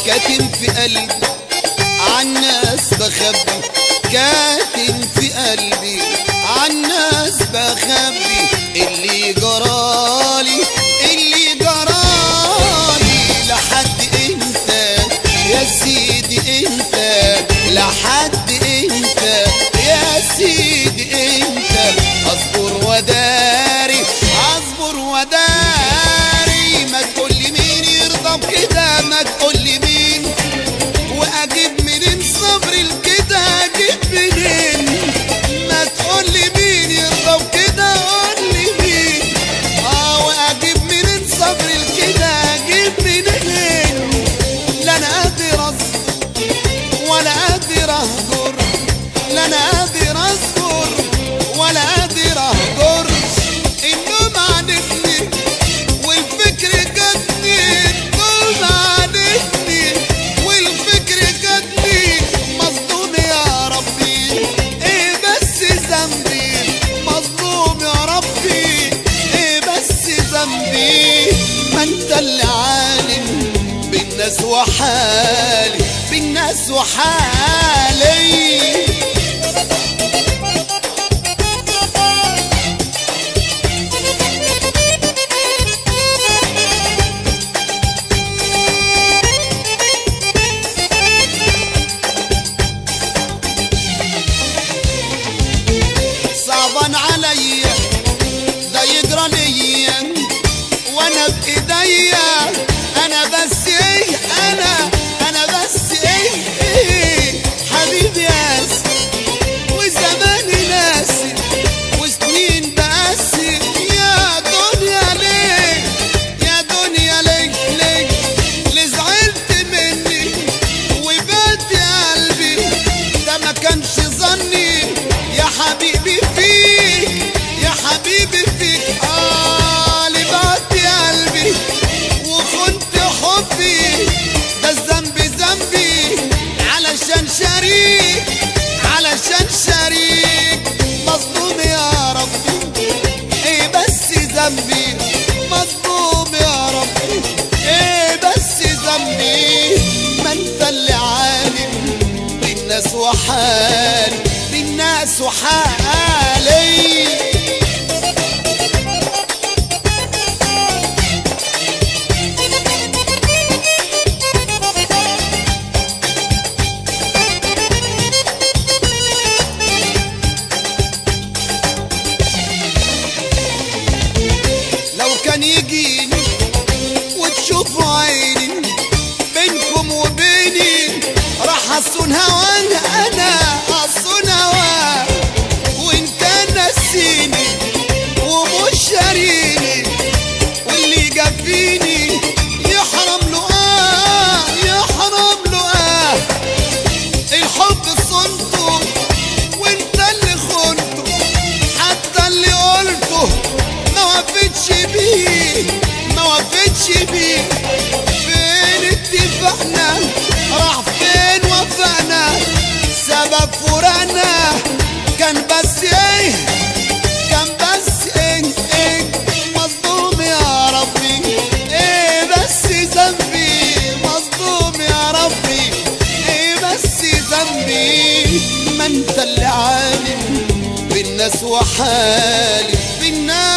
كاتم في قلبي عالناس بخبي، كاتم في قلبي عالناس بخبي اللي جرالي، اللي جرالي لحد امتى يا سيدي انت، لحد امتى يا سيدي انت، اصبر وداري اصبر وداري، ما تقولي مين يرضى بكده، ما تقولي مين، واجيب منين صبر الكده، اجيب منين، ما تقولي مين يرضى بكده، قولي مين، واجيب منين صبر الكده، اجيب منين، لا انا قادر اصبر ولا قادر اهجر، لا انا قادر اصبر ولا قادر اهجر، النوم عنتني والفكر جاتني، النوم عنتني والفكر جاتني، مظلوم يا ربي ايه بس ذنبي، مظلوم يا ربي ايه بس ذنبي، ما انت اللي عالم بالناس وحالي، بالناس وحالي. صعبان عليا ده يجرى ليا وانا بايديا، انا بس ايه، انا بس ايه حبيبي ياسي، وزماني ناسي وسنين بقاسي، يا دنيا ليه، يا دنيا ليه، ليه زعلت مني وبات قلبي، ده ما كانش ظني يا حبيبي فيك، يا حبيبي فيك، اللي بعت قلبي وخنت حبي، ده الذنب ذنبي علشان شريك، علشان شريك، مظلوم يا ربي ايه بس ذنبي، مظلوم يا ربي ايه بس ذنبي، ما انت اللي عالم بالناس وحالي، بالناس وحالي. لو كان يجيني وتشوفوا عيني بينكم وبيني، راح اصون هواها، انا اصون هواها، وان كان نسيني ومش شاريني، واللي جابيني يحرم له يحرم له الحب صنته وانت اللي خنته، حتى اللي قلته ما وفتش بيه، ما وفتش بيه، فين اتفقنا راح فين وفقنا، سبب فراقنا كان بس ايه، كان بس ايه مظلوم يا ربي ايه بس ذنبي، مظلوم يا ربي ايه بس ذنبي، ما انت اللي عالم بالناس وحالي، بالناس